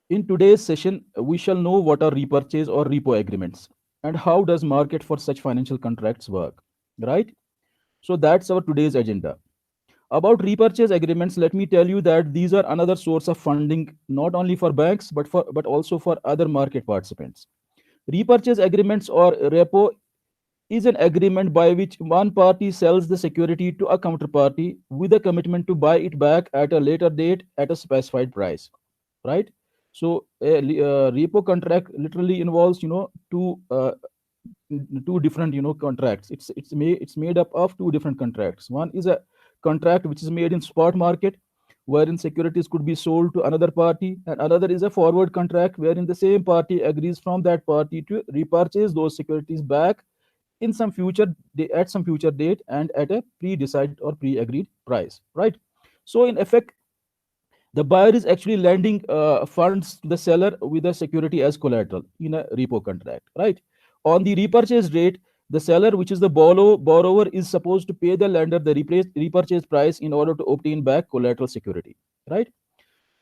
In today's session, we shall know what are repurchase or repo agreements and how does market for such financial contracts work, right? So that's our today's agenda. About repurchase agreements, let me tell you that these are another source of funding not only for banks but also for other market participants. Repurchase agreements or repo is an agreement by which one party sells the security to a counterparty with a commitment to buy it back at a later date at a specified price, right? So a repo contract literally involves, two different, contracts. It's made up of two different contracts. One is a contract which is made in spot market, wherein securities could be sold to another party, and another is a forward contract wherein the same party agrees from that party to repurchase those securities back in some future at some future date and at a pre-decided or pre-agreed price, right? So in effect, the buyer is actually lending funds to the seller with the security as collateral in a repo contract, right? On the repurchase rate, the seller, which is the borrower, is supposed to pay the lender the repurchase price in order to obtain back collateral security, right?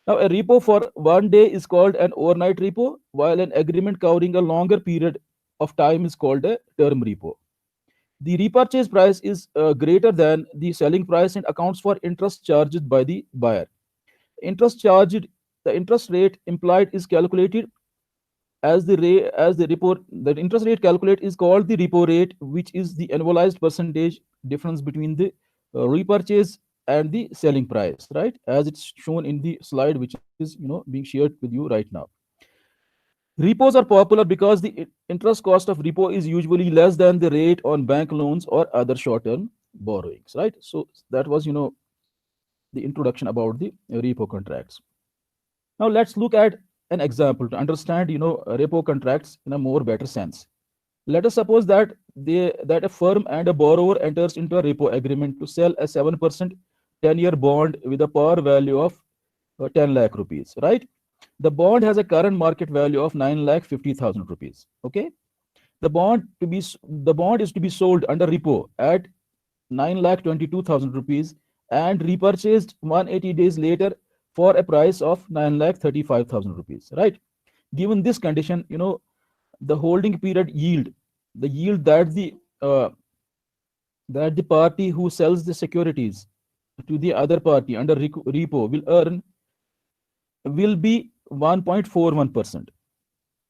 Now, a repo for one day is called an overnight repo, while an agreement covering a longer period of time is called a term repo. The repurchase price is greater than the selling price and accounts for interest charged by the buyer. Interest charged, the interest rate implied is calculated as the rate as the repo. The interest rate calculate is called the repo rate, which is the annualized percentage difference between the repurchase and the selling price, right? As it's shown in the slide, which is being shared with you right now. Repos are popular because the interest cost of repo is usually less than the rate on bank loans or other short-term borrowings, right? So that was, the introduction about the repo contracts. Now let's look at an example to understand, repo contracts in a more better sense. Let us suppose that a firm and a borrower enters into a repo agreement to sell a 7% 10-year bond with a par value of 10 lakh rupees, right? The bond has a current market value of 9 lakh 50,000 rupees. Okay. The bond is to be sold under repo at 9 lakh 22,000 rupees and repurchased 180 days later for a price of 9 lakh 35,000 rupees, right? Given this condition, the holding period yield, the yield uh, that the party who sells the securities to the other party under repo will earn will be 1.41%,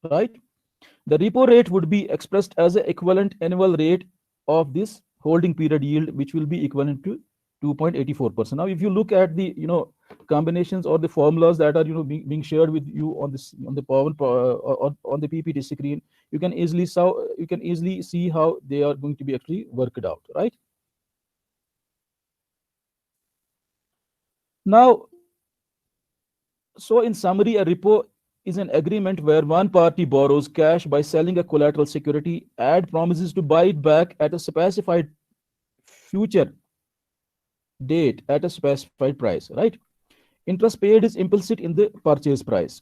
right? The repo rate would be expressed as the equivalent annual rate of this holding period yield, which will be equivalent to 2.84%. Now, if you look at the combinations or the formulas that are being shared with you on this on the or on the PPT screen, you can easily see how they are going to be actually worked out, right? Now, so in summary, a repo is an agreement where one party borrows cash by selling a collateral security and promises to buy it back at a specified future date at a specified price, right? Interest paid is implicit in the purchase price.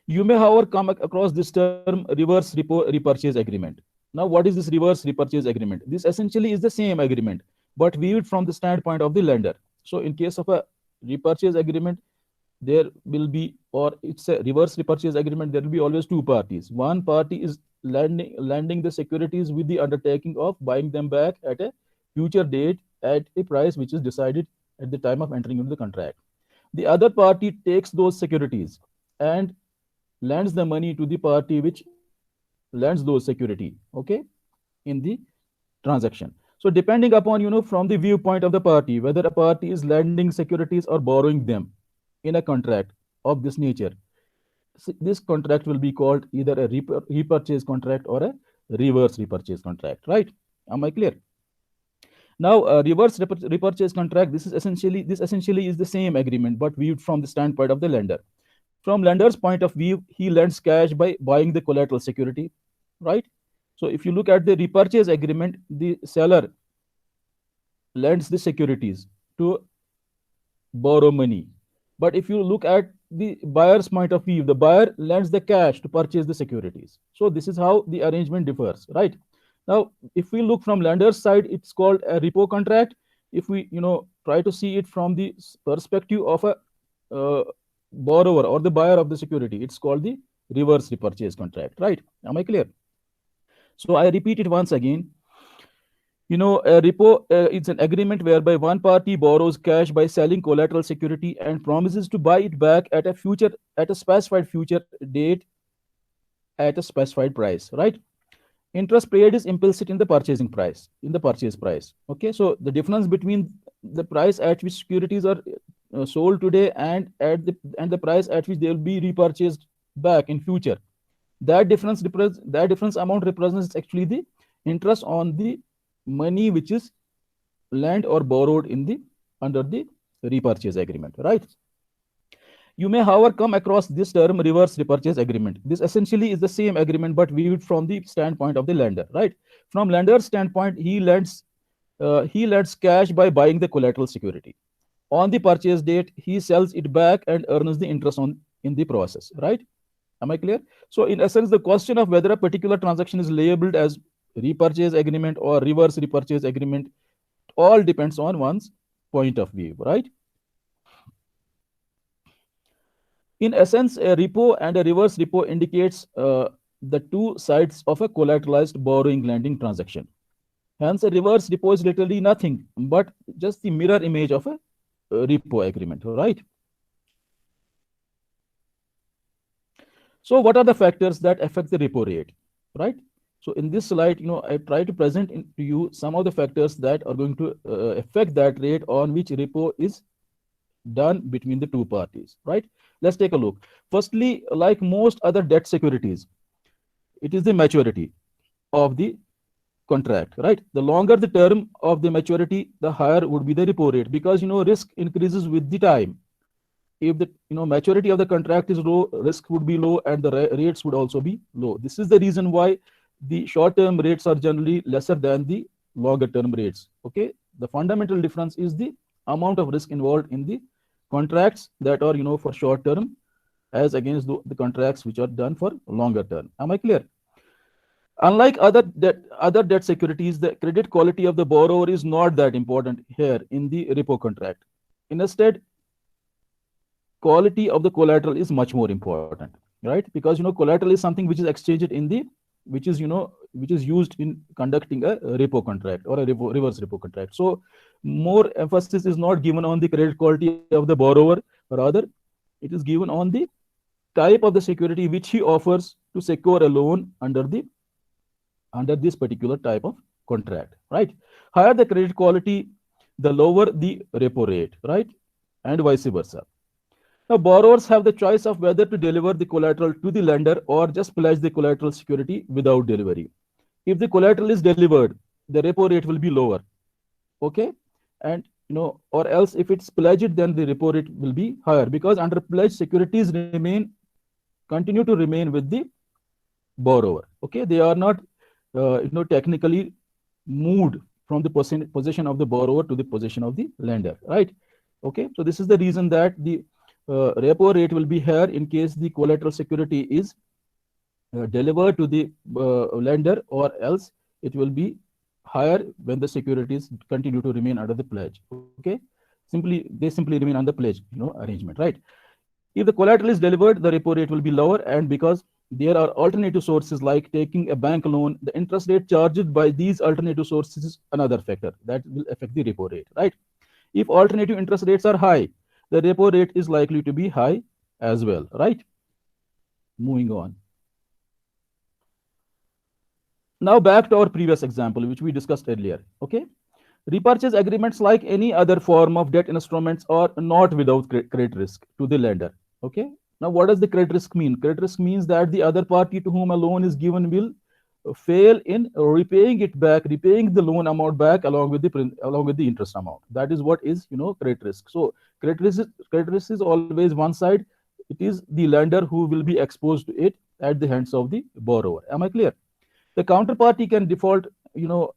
You may, however, come across this term reverse repurchase agreement. Now, what is this reverse repurchase agreement? This essentially is the same agreement, but viewed from the standpoint of the lender. So, in case of a repurchase agreement, there will be, or it's a reverse repurchase agreement, there will be always two parties. One party is lending the securities with the undertaking of buying them back at a future date at a price which is decided at the time of entering into the contract. The other party takes those securities and lends the money to the party which lends those security, okay, in the transaction. So depending upon, from the viewpoint of the party, whether a party is lending securities or borrowing them in a contract of this nature, this contract will be called either a repurchase contract or a reverse repurchase contract, right? Am I clear? Now, reverse repurchase contract, this essentially is the same agreement, but viewed from the standpoint of the lender. From lender's point of view, he lends cash by buying the collateral security, right? So if you look at the repurchase agreement, the seller lends the securities to borrow money. But if you look at the buyer's point of view, the buyer lends the cash to purchase the securities. So this is how the arrangement differs, right? Now, if we look from lender's side, it's called a repo contract. If we, try to see it from the perspective of a borrower or the buyer of the security. It's called the reverse repurchase contract, right? Am I clear? So I repeat it once again. A repo is an agreement whereby one party borrows cash by selling collateral security and promises to buy it back at a specified future date at a specified price, right? Interest paid is implicit in the purchase price. Okay, so the difference between the price at which securities are sold today and the price at which they will be repurchased back in future, that difference amount represents actually the interest on the money which is lent or borrowed in the under the repurchase agreement, right? You may, however, come across this term reverse repurchase agreement. This essentially is the same agreement but viewed from the standpoint of the lender, right? From lender's standpoint, he lends cash by buying the collateral security. On the purchase date, he sells it back and earns the interest on in the process, right? Am I clear? So, in essence, the question of whether a particular transaction is labeled as repurchase agreement or reverse repurchase agreement all depends on one's point of view, right? In essence, a repo and a reverse repo indicates the two sides of a collateralized borrowing lending transaction. Hence, a reverse repo is literally nothing but just the mirror image of a repo agreement, right? So, what are the factors that affect the repo rate, right? So, in this slide, I try to present to you some of the factors that are going to affect that rate on which repo is done between the two parties, right? Let's take a look. Firstly, like most other debt securities, it is the maturity of the contract, right? The longer the term of the maturity, the higher would be the repo rate, because risk increases with the time. If the maturity of the contract is low, risk would be low and the rates would also be low. This is the reason why the short term rates are generally lesser than the longer term rates. Okay, the fundamental difference is the amount of risk involved in the contracts that are for short term as against the contracts which are done for longer term. Am I clear? Unlike other debt securities, the credit quality of the borrower is not that important here in the repo contract. Instead, quality of the collateral is much more important, right? Because collateral is something which is exchanged in the which is used in conducting a repo contract or a reverse repo contract. So more emphasis is not given on the credit quality of the borrower, rather it is given on the type of the security which he offers to secure a loan under this particular type of contract, right? Higher the credit quality, the lower the repo rate, right? And vice versa. Now, borrowers have the choice of whether to deliver the collateral to the lender or just pledge the collateral security without delivery. If the collateral is delivered, the repo rate will be lower. Okay, and or else if it's pledged, then the repo rate will be higher, because under pledge securities continue to remain with the borrower. Okay, they are not technically moved from the possession of the borrower to the possession of the lender, right? Okay, so this is the reason that the repo rate will be higher in case the collateral security is delivered to the lender, or else it will be higher when the securities continue to remain under the pledge. Okay, they simply remain under pledge arrangement, right? If the collateral is delivered, the repo rate will be lower, and because there are alternative sources like taking a bank loan, the interest rate charged by these alternative sources is another factor that will affect the repo rate, right? If alternative interest rates are high, the repo rate is likely to be high as well, right? Moving on. Now back to our previous example, which we discussed earlier. Okay, repurchase agreements, like any other form of debt instruments, are not without credit risk to the lender. Okay, now what does the credit risk mean? Credit risk means that the other party to whom a loan is given will fail in repaying the loan amount back along with the interest amount. That is what is credit risk. So credit risk is always one side. It is the lender who will be exposed to it at the hands of the borrower. Am I clear? The counterparty can default,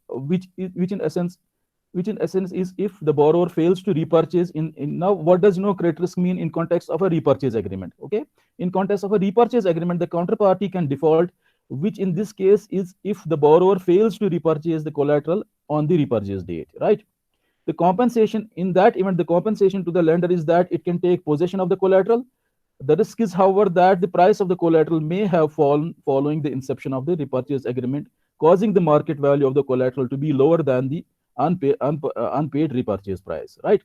which in essence is if the borrower fails to repurchase in now what does credit risk mean in context of a repurchase agreement? Okay, in context of a repurchase agreement, the counterparty can default, which in this case is if the borrower fails to repurchase the collateral on the repurchase date, right? The compensation in that event, the compensation to the lender is that it can take possession of the collateral, The risk is, however, that the price of the collateral may have fallen following the inception of the repurchase agreement, causing the market value of the collateral to be lower than the unpaid repurchase price, right?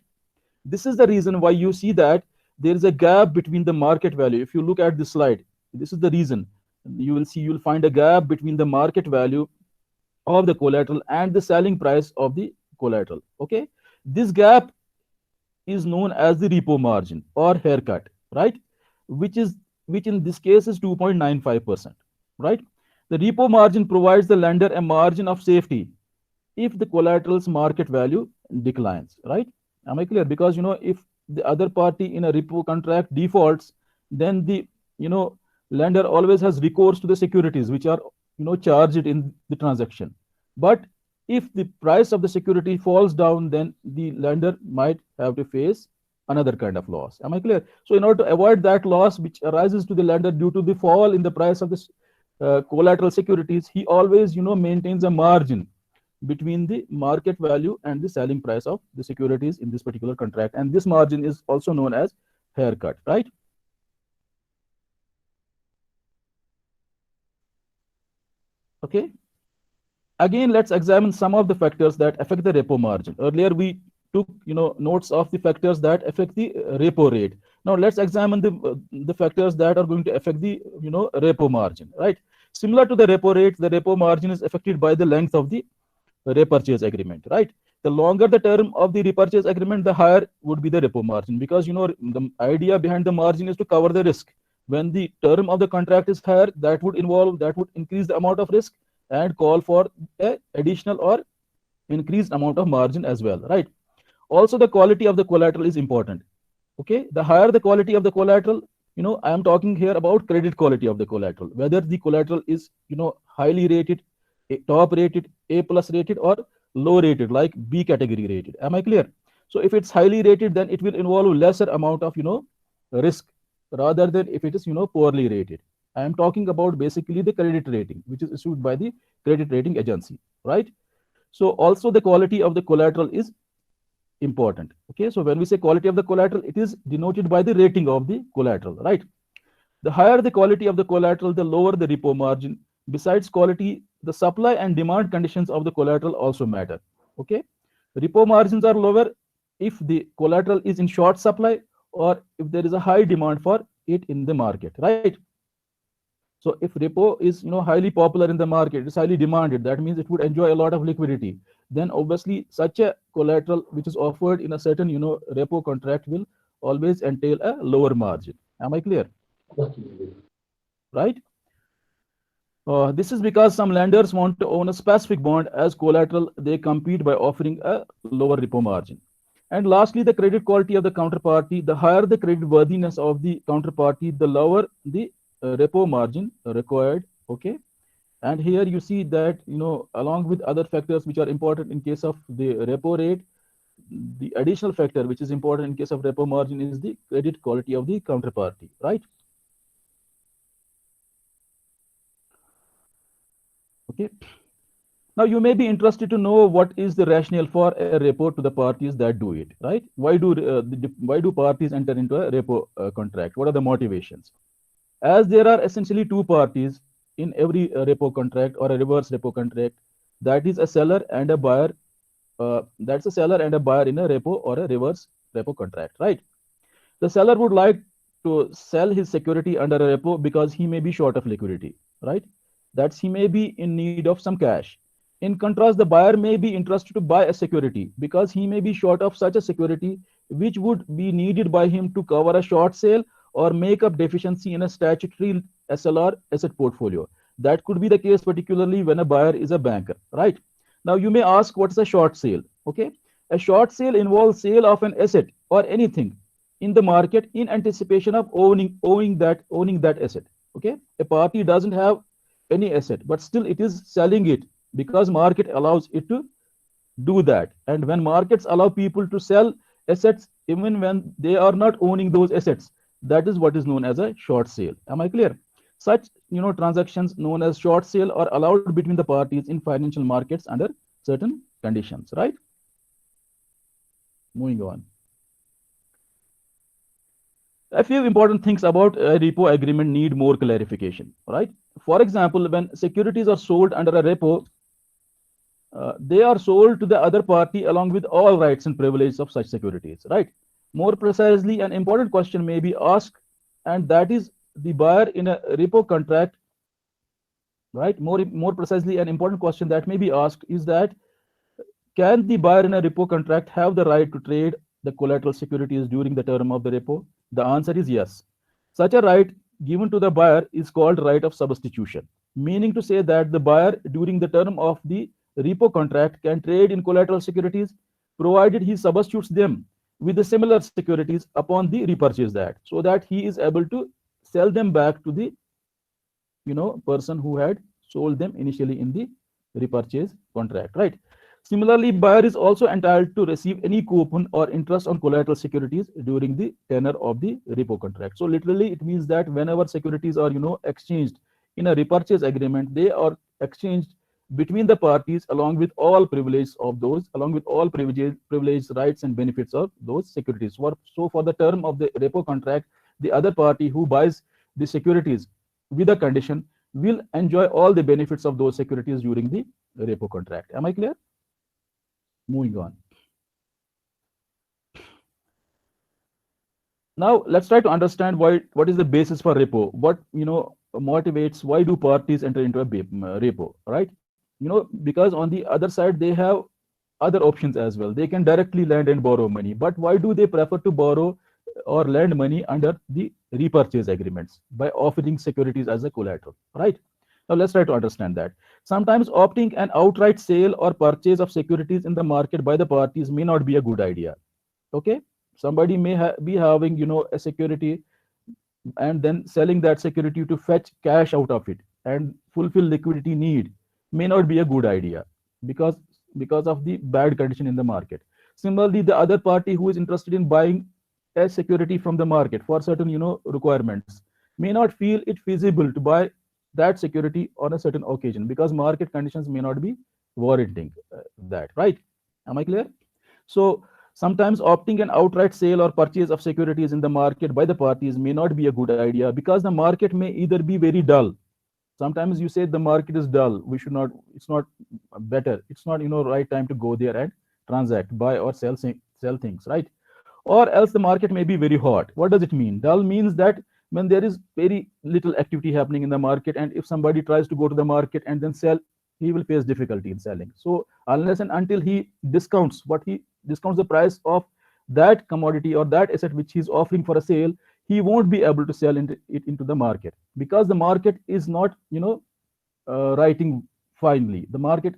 This is the reason why you see that there is a gap between the market value. If you look at this slide, this is the reason. You will find a gap between the market value of the collateral and the selling price of the collateral. Okay, this gap is known as the repo margin or haircut, right? Which is which in this case is 2.95%, right? The repo margin provides the lender a margin of safety if the collateral's market value declines, right? Am I clear? Because if the other party in a repo contract defaults, then the lender always has recourse to the securities which are charged in the transaction. But if the price of the security falls down, then the lender might have to face another kind of loss. Am I clear? So in order to avoid that loss which arises to the lender due to the fall in the price of this collateral securities, he always maintains a margin between the market value and the selling price of the securities in this particular contract, and this margin is also known as haircut, right? Okay, again let's examine some of the factors that affect the repo margin. Earlier we took notes of the factors that affect the repo rate. Now let's examine the factors that are going to affect the repo margin, right? Similar to the repo rate, the repo margin is affected by the length of the repurchase agreement, right? The longer the term of the repurchase agreement, the higher would be the repo margin, because the idea behind the margin is to cover the risk. When the term of the contract is higher, that would increase the amount of risk and call for a additional or increased amount of margin as well, right? Also, the quality of the collateral is important. Okay, the higher the quality of the collateral, I am talking here about credit quality of the collateral, whether the collateral is highly rated, top rated, A plus rated, or low rated like B category rated. Am I clear? So if it's highly rated, then it will involve lesser amount of risk rather than if it is poorly rated. I am talking about basically the credit rating which is issued by the credit rating agency, right? So also the quality of the collateral is important. Okay, so when we say quality of the collateral, it is denoted by the rating of the collateral, right? The higher the quality of the collateral, the lower the repo margin. Besides quality, the supply and demand conditions of the collateral also matter. Okay, repo margins are lower if the collateral is in short supply or if there is a high demand for it in the market, right? So if repo is highly popular in the market, it's highly demanded, that means it would enjoy a lot of liquidity. Then obviously such a collateral which is offered in a certain repo contract will always entail a lower margin. Am I clear? Right? This is because some lenders want to own a specific bond as collateral. They compete by offering a lower repo margin. And lastly, the credit quality of the counterparty. The higher the credit worthiness of the counterparty, the lower the repo margin required. Okay. And here you see that, along with other factors which are important in case of the repo rate, the additional factor which is important in case of repo margin is the credit quality of the counterparty, right? Okay. Now you may be interested to know what is the rationale for a repo to the parties that do it, right? Why do parties enter into a repo contract? What are the motivations? As there are essentially two parties in every repo contract or a reverse repo contract, that is a seller and a buyer. That's a seller and a buyer in a repo or a reverse repo contract, right? The seller would like to sell his security under a repo because he may be short of liquidity, right? That's he may be in need of some cash. In contrast, the buyer may be interested to buy a security because he may be short of such a security which would be needed by him to cover a short sale or make up deficiency in a statutory SLR asset portfolio. That could be the case particularly when a buyer is a banker, right? Now you may ask, what is a short sale? Okay, a short sale involves sale of an asset or anything in the market in anticipation of owning that asset. Okay, a party doesn't have any asset, but still it is selling it because market allows it to do that. And when markets allow people to sell assets even when they are not owning those assets, that is what is known as a short sale. Am I clear? Such transactions known as short sale are allowed between the parties in financial markets under certain conditions, right? Moving on. A few important things about a repo agreement need more clarification, right? For example, when securities are sold under a repo, they are sold to the other party along with all rights and privileges of such securities, right? More precisely, an important question may be asked, and that is the buyer in a repo contract, right? More precisely, an important question that may be asked is that can the buyer in a repo contract have the right to trade the collateral securities during the term of the repo? The answer is yes. Such a right given to the buyer is called right of substitution, meaning to say that the buyer during the term of the repo contract can trade in collateral securities provided he substitutes them with the similar securities upon the repurchase that, so that he is able to sell them back to the person who had sold them initially in the repurchase contract, right? Similarly, buyer is also entitled to receive any coupon or interest on collateral securities during the tenure of the repo contract. So literally it means that whenever securities are exchanged in a repurchase agreement, they are exchanged between the parties along with all privileges of those, along with all privileges, rights and benefits of those securities. So for the term of the repo contract, the other party who buys the securities with a condition will enjoy all the benefits of those securities during the repo contract. Am I clear? Moving on. Now let's try to understand what is the basis for repo. What motivates, why do parties enter into a repo, right? Because on the other side they have other options as well. They can directly lend and borrow money, but why do they prefer to borrow or lend money under the repurchase agreements by offering securities as a collateral, right? Now let's try to understand that. Sometimes opting an outright sale or purchase of securities in the market by the parties may not be a good idea. Okay, somebody may be having a security and then selling that security to fetch cash out of it and fulfill liquidity need may not be a good idea because of the bad condition in the market. Similarly, the other party who is interested in buying a security from the market for certain requirements may not feel it feasible to buy that security on a certain occasion because market conditions may not be warranting that, right? Am I clear? So sometimes opting an outright sale or purchase of securities in the market by the parties may not be a good idea because the market may either be very dull. Sometimes you say the market is dull. We should not. It's not better. It's not right time to go there and transact, buy or sell things, right? Or else the market may be very hot. What does it mean? Dull means that when there is very little activity happening in the market, and if somebody tries to go to the market and then sell, he will face difficulty in selling. So unless and until he discounts the price of that commodity or that asset which he's offering for a sale, he won't be able to sell it into the market because the market is not writing finely. The market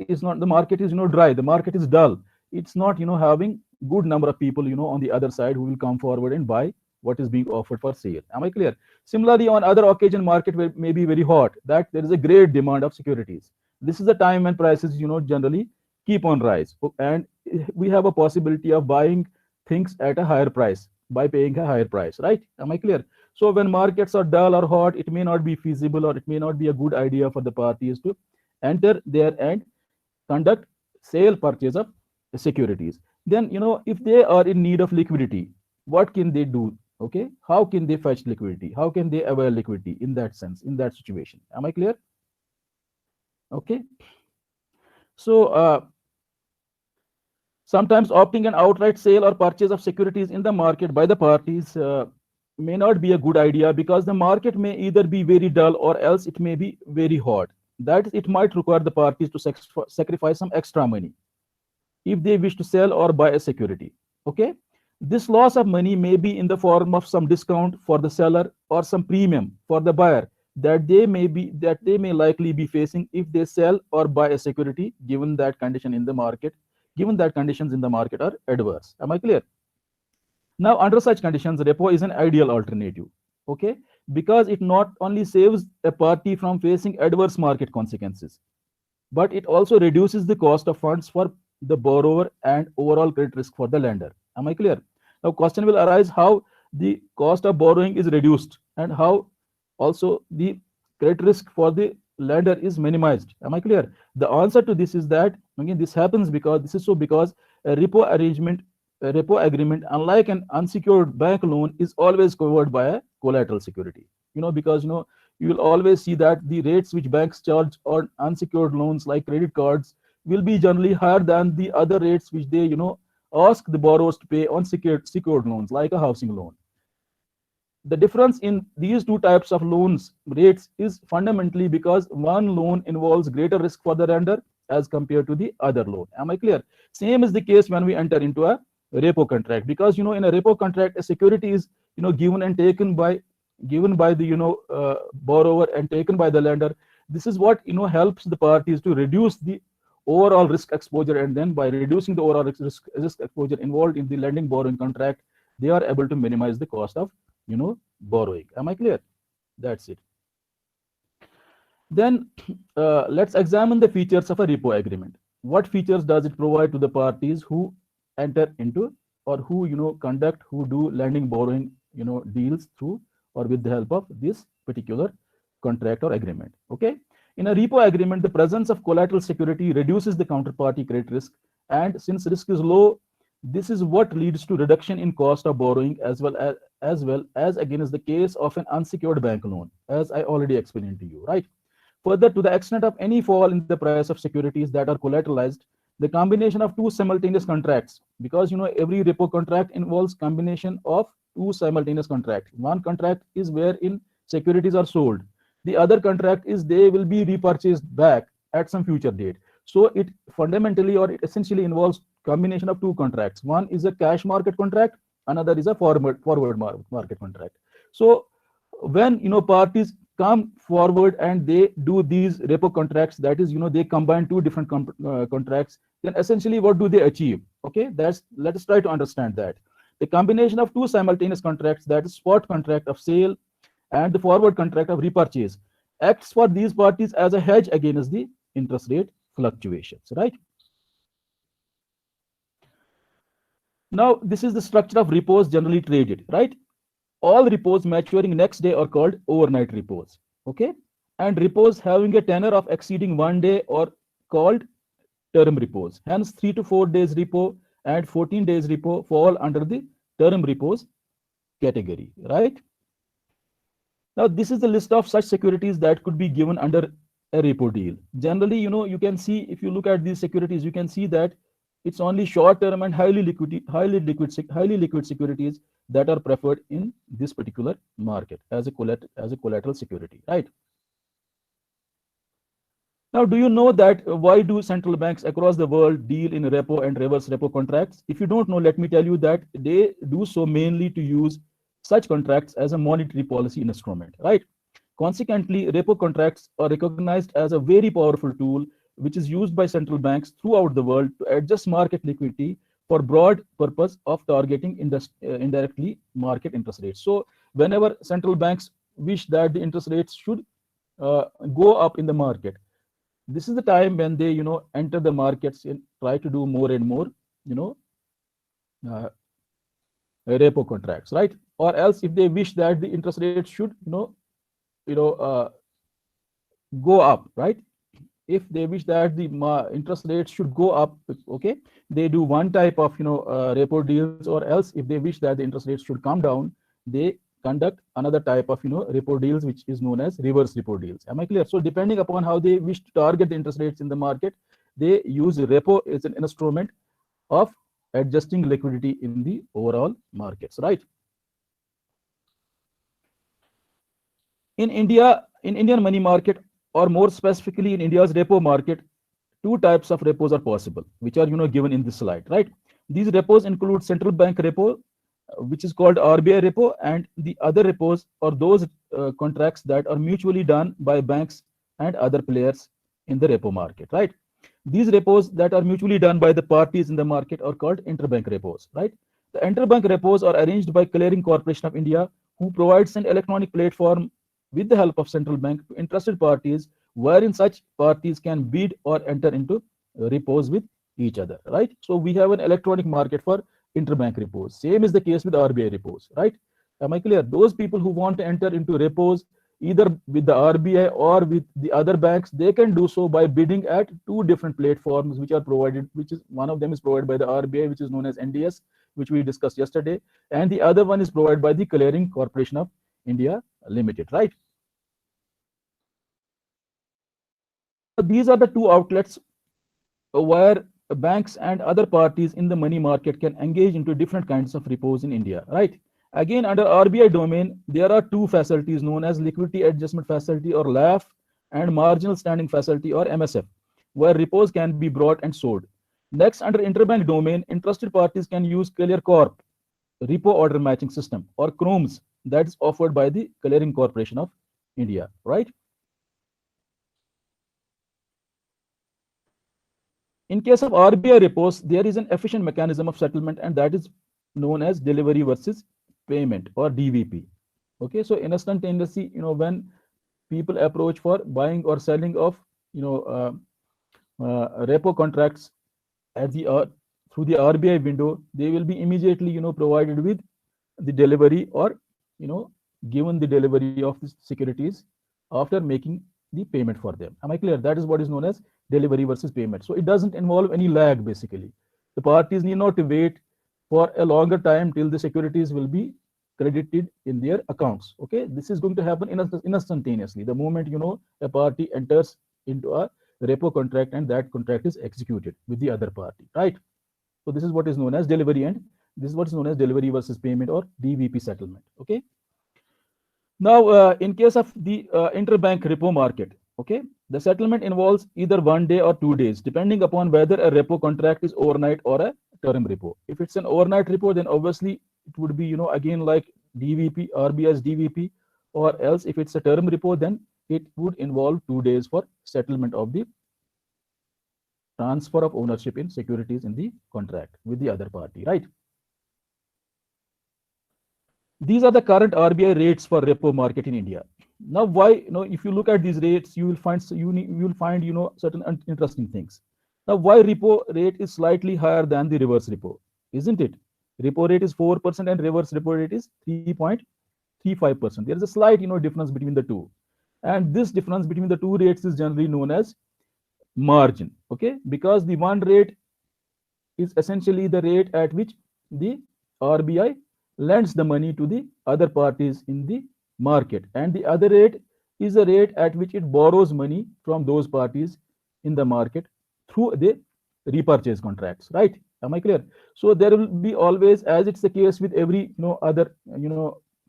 is dry. The market is dull. It's not having good number of people on the other side who will come forward and buy what is being offered for sale. Am I clear? Similarly, on other occasion, market may be very hot, that there is a great demand of securities. This is the time when prices generally keep on rise, and we have a possibility of buying things at a higher price by paying a higher price, right? Am I clear? So when markets are dull or hot, it may not be feasible or it may not be a good idea for the parties to enter there and conduct sale purchase of securities. Then if they are in need of liquidity, what can they do? Okay, how can they fetch liquidity? How can they avail liquidity in that sense, in that situation? Am I clear? Okay. So sometimes opting an outright sale or purchase of securities in the market by the parties may not be a good idea because the market may either be very dull or else it may be very hot. That is, it might require the parties to sacrifice some extra money if they wish to sell or buy a security. Okay, this loss of money may be in the form of some discount for the seller or some premium for the buyer that they may likely be facing if they sell or buy a security given that conditions in the market are adverse. Am I clear? Now, under such conditions, repo is an ideal alternative. Okay, because it not only saves a party from facing adverse market consequences, but it also reduces the cost of funds for the borrower and overall credit risk for the lender. Am I clear? Now, question will arise how the cost of borrowing is reduced and how also the credit risk for the lender is minimized. Am I clear? The answer to this is that again this happens because a repo arrangement a repo agreement, unlike an unsecured bank loan, is always covered by a collateral security. Because you will always see that the rates which banks charge on unsecured loans like credit cards will be generally higher than the other rates which they ask the borrowers to pay on secured loans like a housing loan. The difference in these two types of loans rates is fundamentally because one loan involves greater risk for the lender as compared to the other loan. Am I clear? Same is the case when we enter into a repo contract, because in a repo contract a security is given and taken by the borrower and taken by the lender. This is what helps the parties to reduce the overall risk exposure, and then by reducing the overall risk exposure involved in the lending borrowing contract, they are able to minimize the cost of borrowing. Am I clear? That's it. Then let's examine the features of a repo agreement. What features does it provide to the parties who enter into, or who conduct, who do lending borrowing deals through or with the help of this particular contract or agreement? Okay, in a repo agreement, the presence of collateral security reduces the counterparty credit risk, and since risk is low, this is what leads to reduction in cost of borrowing, as again is the case of an unsecured bank loan, as I already explained to you, right? Further, to the extent of any fall in the price of securities that are collateralized, the combination of two simultaneous contracts, because every repo contract involves combination of two simultaneous contracts. One contract is wherein securities are sold. The other contract is they will be repurchased back at some future date. So it fundamentally, or it essentially involves combination of two contracts. One is a cash market contract, another is a forward market contract. So when parties come forward and they do these repo contracts, that is they combine two different contracts, then essentially what do they achieve? Okay, let us try to understand that. The combination of two simultaneous contracts, that is spot contract of sale and the forward contract of repurchase, acts for these parties as a hedge against the interest rate fluctuations, right? Now this is the structure of repos generally traded, right? All repos maturing next day are called overnight repos. Okay, and repos having a tenor of exceeding 1 day are called term repos. Hence 3 to 4 days repo and 14 days repo fall under the term repos category, right? Now this is the list of such securities that could be given under a repo deal. Generally, you can see, if you look at these securities, you can see that it's only short term and highly liquid securities that are preferred in this particular market as a collateral security, right? Now, do you know that why do central banks across the world deal in repo and reverse repo contracts? If you don't know, let me tell you that they do so mainly to use such contracts as a monetary policy instrument, right? Consequently, repo contracts are recognized as a very powerful tool which is used by central banks throughout the world to adjust market liquidity for broad purpose of targeting indirectly market interest rates. So whenever central banks wish that the interest rates should go up in the market, this is the time when they enter the markets and try to do more and more uh, repo contracts, right? Or else if they wish that the interest rates should go up, right? If they wish that the interest rates should go up, okay, they do one type of repo deals, or else if they wish that the interest rates should come down, they conduct another type of repo deals, which is known as reverse repo deals. Am I clear? So depending upon how they wish to target the interest rates in the market, they use repo as an instrument of adjusting liquidity in the overall markets, right? In Indian money market, or more specifically in India's repo market, two types of repos are possible, which are given in this slide, right? These repos include central bank repo, which is called RBI repo, and the other repos are those contracts that are mutually done by banks and other players in the repo market, right? These repos that are mutually done by the parties in the market are called interbank repos, right? The interbank repos are arranged by Clearing Corporation of India, who provides an electronic platform with the help of central bank to interested parties, wherein such parties can bid or enter into repos with each other, right? So we have an electronic market for interbank repos. Same is the case with RBI repos, right? Am I clear? Those people who want to enter into repos either with the RBI or with the other banks, they can do so by bidding at two different platforms which are provided, which is one of them is provided by the RBI, which is known as NDS, which we discussed yesterday, and the other one is provided by the Clearing Corporation of India Limited, right? Now, these are the two outlets where banks and other parties in the money market can engage into different kinds of repos in India, right? Again, under RBI domain, there are two facilities known as Liquidity Adjustment Facility or LAF and Marginal Standing Facility or MSF, where repos can be brought and sold. Next, under interbank domain, interested parties can use Clear Corp repo order matching system or CROMS that is offered by the Clearing Corporation of India, right? In case of RBI repos, there is an efficient mechanism of settlement, and that is known as delivery versus payment or DVP. Okay, so instantaneously, when people approach for buying or selling of, repo contracts at the through the RBI window, they will be immediately, provided with the delivery or, given the delivery of the securities after making the payment for them. Am I clear? That is what is known as delivery versus payment. So it doesn't involve any lag, basically. The parties need not to wait for a longer time till the securities will be credited in their accounts. Okay, this is going to happen instantaneously the moment a party enters into a repo contract and that contract is executed with the other party, right? So this is what is known as delivery, and this is what is known as delivery versus payment or DVP settlement. Okay. Now, in case of the interbank repo market, okay, the settlement involves either 1 day or 2 days, depending upon whether a repo contract is overnight or a term repo. If it's an overnight repo, then obviously it would be, again like DVP, RBI's DVP, or else if it's a term repo, then it would involve 2 days for settlement of the transfer of ownership in securities in the contract with the other party, right? These are the current RBI rates for repo market in India. Now, why, if you look at these rates, you will find certain interesting things. Now, why repo rate is slightly higher than the reverse repo, isn't it? Repo rate is 4% and reverse repo rate is 3.35%. There is a slight, difference between the two, and this difference between the two rates is generally known as margin. Okay, because the one rate is essentially the rate at which the RBI lends the money to the other parties in the market, and the other rate is the rate at which it borrows money from those parties in the market through the repurchase contracts, right? Am I clear? So there will be always, as it's the case with every other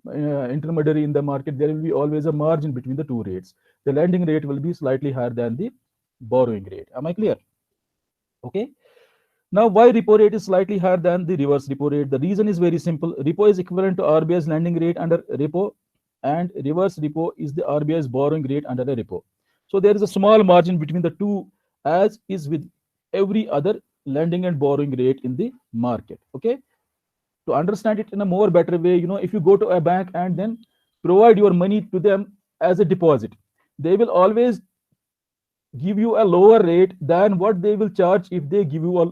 intermediary in the market, there will be always a margin between the two rates. The lending rate will be slightly higher than the borrowing rate. Am I clear? Okay. Now, why repo rate is slightly higher than the reverse repo rate? The reason is very simple. Repo is equivalent to RBI's lending rate under repo, and reverse repo is the RBI's borrowing rate under a repo. So there is a small margin between the two, as is with every other lending and borrowing rate in the market. Okay. To understand it in a more better way, if you go to a bank and then provide your money to them as a deposit, they will always give you a lower rate than what they will charge if they give you a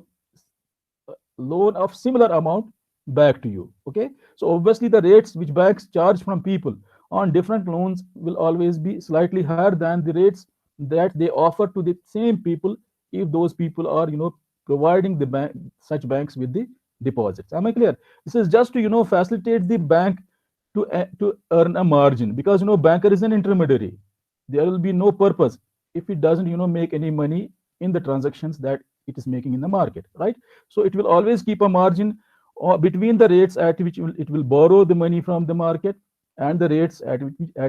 loan of similar amount back to you. Okay, so obviously the rates which banks charge from people on different loans will always be slightly higher than the rates that they offer to the same people if those people are providing the such banks with the deposits. Am I clear? This is just to facilitate the bank to earn a margin, because banker is an intermediary. There will be no purpose if it doesn't make any money in the transactions that it is making in the market, right? So it will always keep a margin between the rates at which it will borrow the money from the market and the rates at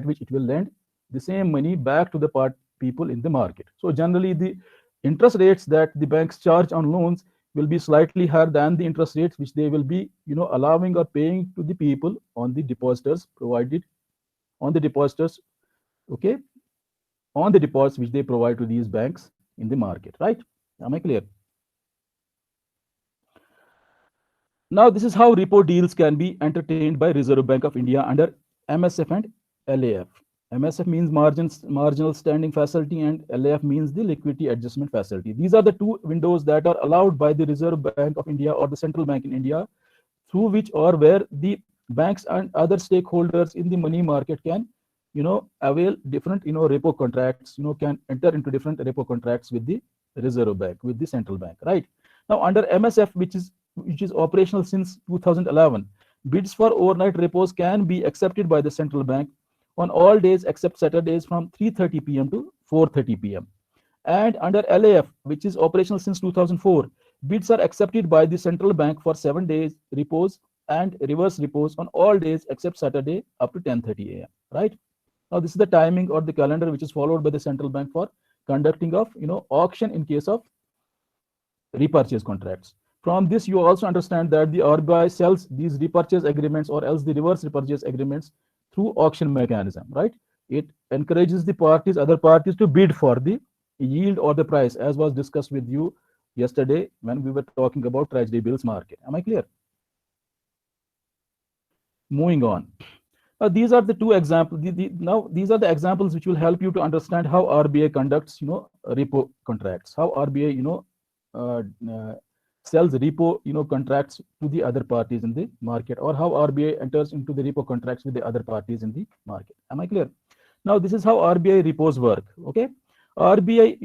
which it will lend the same money back to the people in the market. So generally the interest rates that the banks charge on loans will be slightly higher than the interest rates which they will be allowing or paying to the people on the depositors provided on the depositors, okay, on the deposits which they provide to these banks in the market, right? Am I clear? Now, this is how repo deals can be entertained by Reserve Bank of India under MSF and LAF. MSF means marginal standing facility, and LAF means the liquidity adjustment facility. These are the two windows that are allowed by the Reserve Bank of India or the central bank in India, through which or where the banks and other stakeholders in the money market can avail different repo contracts, can enter into different repo contracts with the Reserve Bank, with the central bank, right? Now, under MSF, which is which is operational since 2011. Bids for overnight repos can be accepted by the central bank on all days except Saturdays from 3:30 p.m. to 4:30 p.m. And under LAF, which is operational since 2004, bids are accepted by the central bank for 7 days repos and reverse repos on all days except Saturday up to 10:30 a.m. Right now, this is the timing or the calendar which is followed by the central bank for conducting of auction in case of repurchase contracts. From this, you also understand that the RBI sells these repurchase agreements or else the reverse repurchase agreements through auction mechanism, right? It encourages the parties, other parties to bid for the yield or the price, as was discussed with you yesterday when we were talking about treasury bills market. Am I clear? Moving on. These are the two examples. Now, these are the examples which will help you to understand how RBI conducts, repo contracts. How RBI, uh, uh, sells repo, contracts to the other parties in the market, or how RBI enters into the repo contracts with the other parties in the market. Am I clear? Now, this is how RBI repos work. Okay, RBI,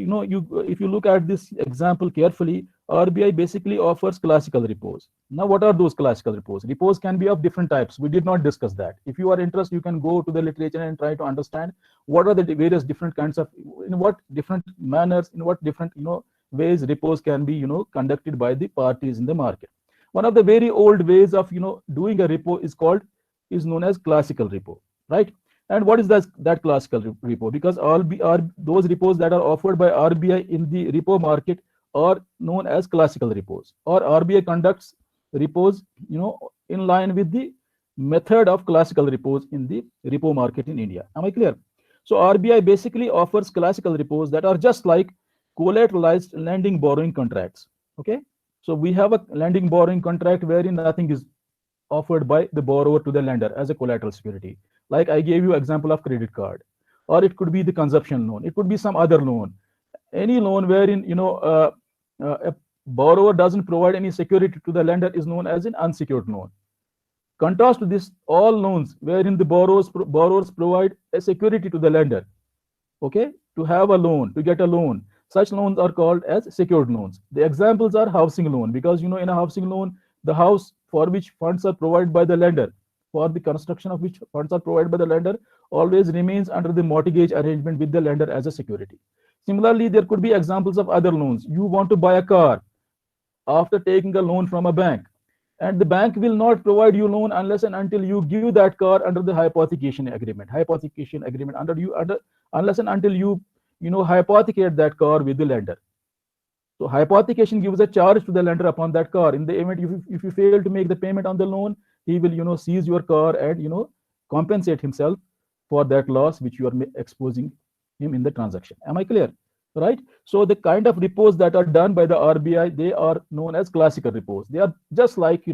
if you look at this example carefully, RBI basically offers classical repos. Now, what are those classical repos? Repos can be of different types. We did not discuss that. If you are interested, you can go to the literature and try to understand what are the various different kinds of, in what different manners, in what different, ways repos can be, conducted by the parties in the market. One of the very old ways of, doing a repo is known as classical repo, right? And what is that classical repo? Because those repos that are offered by RBI in the repo market are known as classical repos, or RBI conducts repos, in line with the method of classical repos in the repo market in India. Am I clear? So RBI basically offers classical repos that are just like collateralized lending borrowing contracts. Okay, so we have a lending borrowing contract wherein nothing is offered by the borrower to the lender as a collateral security. Like I gave you example of credit card, or it could be the consumption loan, it could be some other loan, any loan wherein a borrower doesn't provide any security to the lender is known as an unsecured loan. Contrast to this, all loans wherein the borrowers provide a security to the lender. Okay, to have a loan, to get a loan, such loans are called as secured loans. The examples are housing loan, because in a housing loan, the house for which funds are provided by the lender, for the construction of which funds are provided by the lender, always remains under the mortgage arrangement with the lender as a security. Similarly, there could be examples of other loans. You want to buy a car after taking a loan from a bank, and the bank will not provide you loan unless and until you give that car under the hypothecation agreement. Unless and until you hypothecate that car with the lender. So hypothecation gives a charge to the lender upon that car. In the event if you fail to make the payment on the loan, he will seize your car and compensate himself for that loss which you are exposing him in the transaction. Am I clear? Right? So the kind of repos that are done by the RBI, they are known as classical repos. They are just like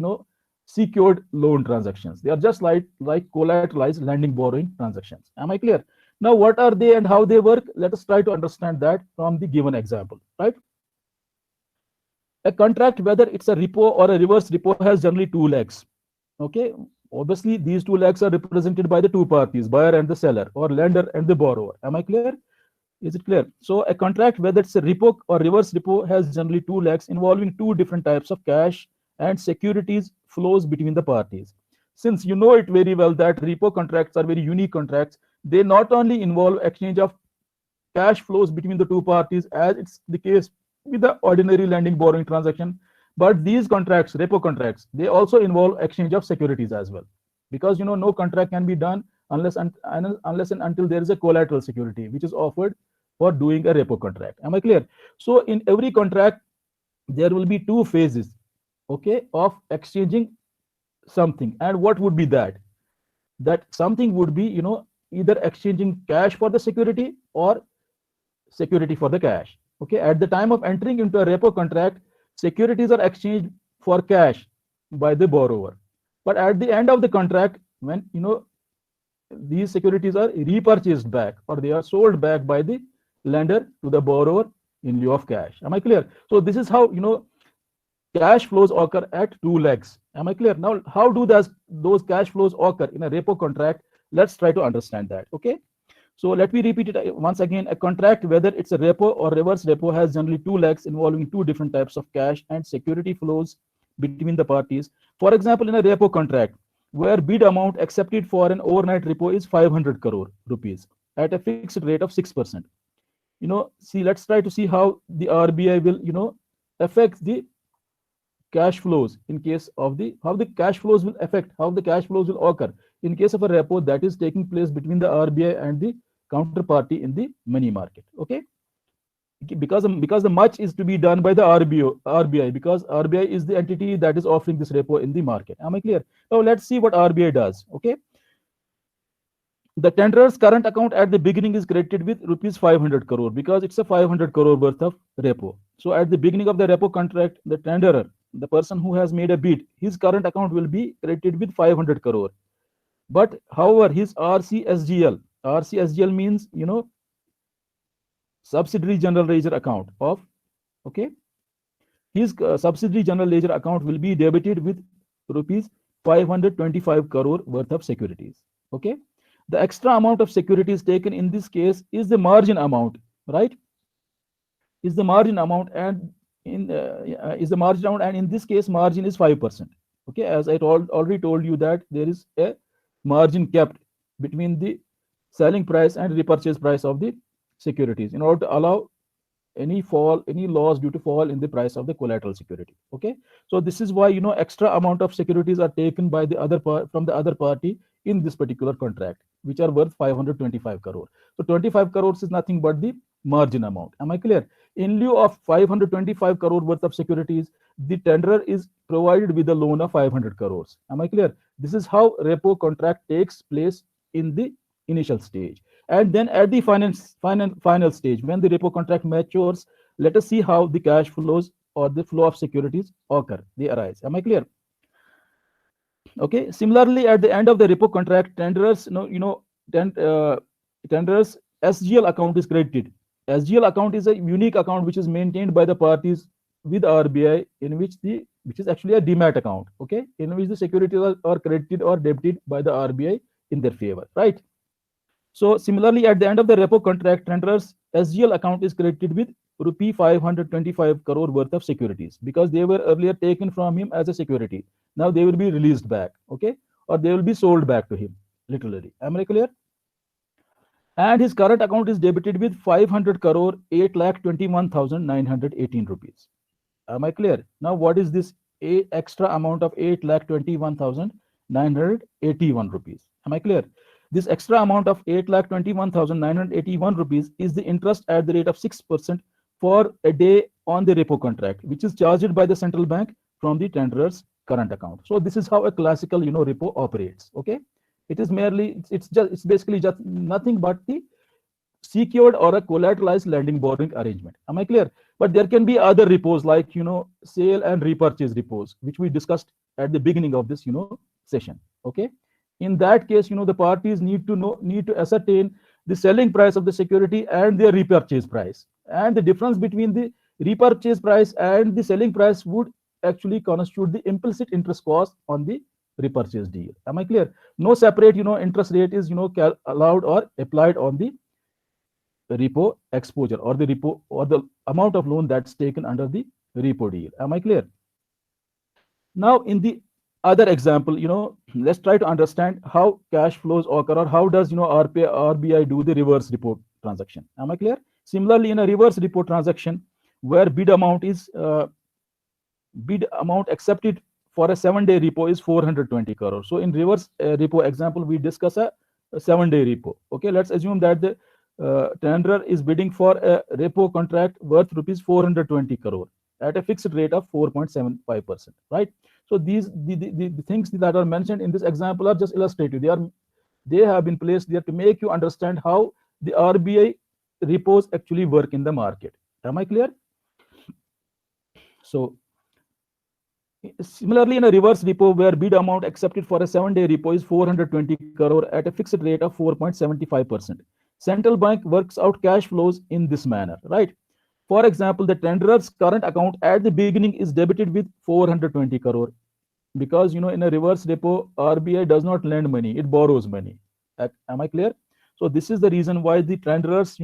secured loan transactions. They are just like collateralized lending borrowing transactions. Am I clear? Now, what are they and how they work? Let us try to understand that from the given example. Right? A contract, whether it's a repo or a reverse repo, has generally two legs. Okay, obviously these two legs are represented by the two parties, buyer and the seller, or lender and the borrower. Am I clear? Is it clear? So a contract, whether it's a repo or reverse repo, has generally two legs involving two different types of cash and securities flows between the parties. Since you know it very well that repo contracts are very unique contracts, they not only involve exchange of cash flows between the two parties as it's the case with the ordinary lending borrowing transaction, but these contracts, repo contracts, they also involve exchange of securities as well, because no contract can be done unless and until there is a collateral security which is offered for doing a repo contract. Am I clear? So in every contract there will be two phases, okay, of exchanging something. And what would be that something would be either exchanging cash for the security or security for the cash. Okay, at the time of entering into a repo contract, securities are exchanged for cash by the borrower, but at the end of the contract, when these securities are repurchased back or they are sold back by the lender to the borrower in lieu of cash. Am I clear? So this is how cash flows occur at two legs. Am I clear? Now, how do those cash flows occur in a repo contract? Let's try to understand that. Okay, so let me repeat it once again. A contract, whether it's a repo or reverse repo, has generally two legs involving two different types of cash and security flows between the parties. For example, in a repo contract, where bid amount accepted for an overnight repo is 500 crore rupees at a fixed rate of 6%. See, let's try to see how the RBI will, affect the cash flows in case of the how the cash flows will affect how the cash flows will occur in case of a repo that is taking place between the RBI and the counterparty in the money market. Okay, because the much is to be done by the RBI, because RBI is the entity that is offering this repo in the market. Am I clear? Now let's see what RBI does. Okay, the tenderer's current account at the beginning is credited with rupees 500 crore because it's a 500 crore worth of repo. So at the beginning of the repo contract, the tenderer, the person who has made a bid, his current account will be credited with 500 crore. But however, his RCSGL means, subsidiary general ledger account of, okay, his subsidiary general ledger account will be debited with rupees 525 crore worth of securities. Okay, the extra amount of securities taken in this case is the margin amount, right? Is the margin amount, and in this case margin is 5%. Okay, as I already told you that there is a margin kept between the selling price and repurchase price of the securities in order to allow any loss due to fall in the price of the collateral security. Okay, so this is why, extra amount of securities are taken by the from the other party in this particular contract, which are worth 525 crore. So 25 crores is nothing but the margin amount. Am I clear? In lieu of 525 crore worth of securities, the tenderer is provided with a loan of 500 crores. Am I clear? This is how repo contract takes place in the initial stage. And then at the final stage, when the repo contract matures, let us see how the cash flows or the flow of securities occur. They arise. Am I clear? Okay. Similarly, at the end of the repo contract, tenderers SGL account is credited. SGL account is a unique account which is maintained by the parties with RBI, which is actually a demat account. Okay, in which the securities are credited or debited by the RBI in their favor. Right. So similarly, at the end of the repo contract, tenderer's SGL account is credited with rupee 525 crore worth of securities because they were earlier taken from him as a security. Now they will be released back, okay, or they will be sold back to him, literally. Am I clear? And his current account is debited with 500 crore 8,21,918 rupees. Am I clear? Now, what is this extra amount of 8,21,981 rupees? Am I clear? This extra amount of 8,21,981 rupees is the interest at the rate of 6% for a day on the repo contract, which is charged by the central bank from the tenderer's current account. So this is how a classical, repo operates. Okay, it is merely it's basically just nothing but the secured or a collateralized lending borrowing arrangement. Am I clear? But there can be other repos like, sale and repurchase repos, which we discussed at the beginning of this, session. Okay. In that case, the parties need to ascertain the selling price of the security and their repurchase price. And the difference between the repurchase price and the selling price would actually constitute the implicit interest cost on the repurchase deal. Am I clear? No separate, interest rate is, allowed or applied on the repo exposure or the repo or the amount of loan that's taken under the repo deal. Am I clear? Now, in the other example, let's try to understand how cash flows occur, or how does, RBI do the reverse repo transaction. Am I clear? Similarly, in a reverse repo transaction where bid amount accepted for a 7-day repo is 420 crore. So in reverse repo example, we discuss a 7-day repo. Okay, let's assume that the tenderer is bidding for a repo contract worth rupees 420 crore at a fixed rate of 4.75%, right? So the things that are mentioned in this example are just illustrative. They have been placed there to make you understand how the RBI repos actually work in the market. Am I clear? So similarly, in a reverse repo where bid amount accepted for a 7-day repo is 420 crore at a fixed rate of 4.75%. Central bank works out cash flows in this manner, right? For example, the tenderer's current account at the beginning is debited with 420 crore because, in a reverse repo, RBI does not lend money, it borrows money. Am I clear? So this is the reason why the tenderer's,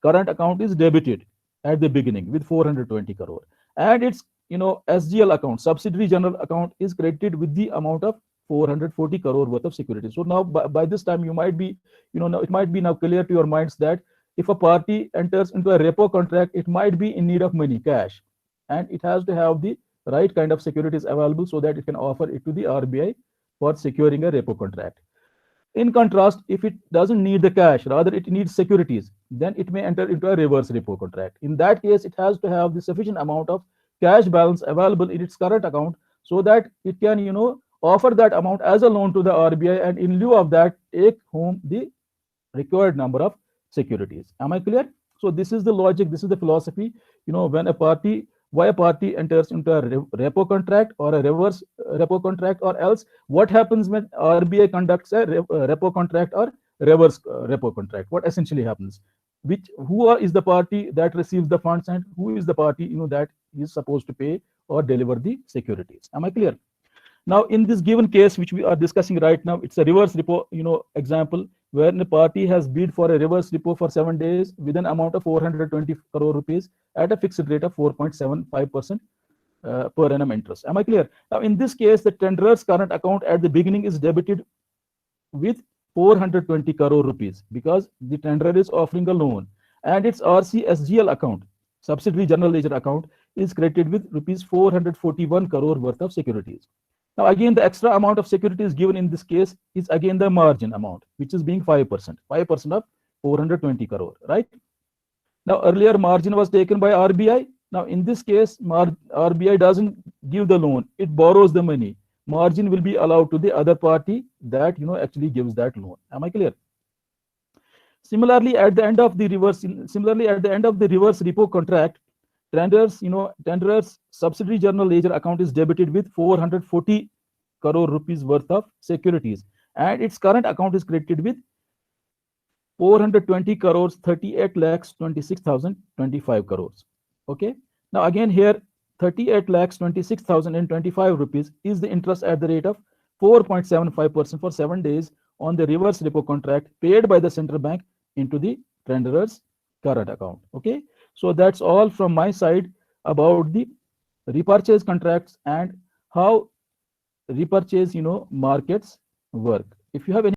current account is debited at the beginning with 420 crore. And it's, SGL account, subsidiary general account, is credited with the amount of 440 crore worth of securities. So now by this time you might be, now it might be now clear to your minds that if a party enters into a repo contract, it might be in need of money, cash, and it has to have the right kind of securities available so that it can offer it to the RBI for securing a repo contract. In contrast, if it doesn't need the cash, rather it needs securities, then it may enter into a reverse repo contract. In that case, it has to have the sufficient amount of cash balance available in its current account so that it can, offer that amount as a loan to the RBI, and in lieu of that, take home the required number of securities. Am I clear? So this is the logic, this is the philosophy. When a party, why a party enters into a repo contract or a reverse repo contract, or else what happens when RBI conducts a repo contract or reverse repo contract? What essentially happens? Is the party that receives the funds, and who is the party that is supposed to pay or deliver the securities? Am I clear? Now, in this given case, which we are discussing right now, it's a reverse repo, example, where the party has bid for a reverse repo for 7 days with an amount of 420 crore rupees at a fixed rate of 4.75% per annum interest. Am I clear? Now, in this case, the tenderer's current account at the beginning is debited with 420 crore rupees because the tenderer is offering a loan, and its RCSGL account, subsidiary general ledger account, is credited with rupees 441 crore worth of securities. Now, again, the extra amount of securities given in this case is again the margin amount, which is being 5%, 5% of 420 crore, right? Now, earlier margin was taken by RBI. Now, in this case, RBI doesn't give the loan, it borrows the money. Margin will be allowed to the other party that, actually gives that loan. Am I clear? Similarly, at the end of the reverse repo contract, tenderer's subsidiary general ledger account is debited with 440 crore rupees worth of securities, and its current account is credited with 420 crores, 38 lakhs 26,025 crores. Okay. Now again here, 38 lakhs 26,025 rupees is the interest at the rate of 4.75% for 7 days on the reverse repo contract paid by the central bank into the tenderer's current account. Okay. So that's all from my side about the repurchase contracts and how repurchase, markets work. If you have any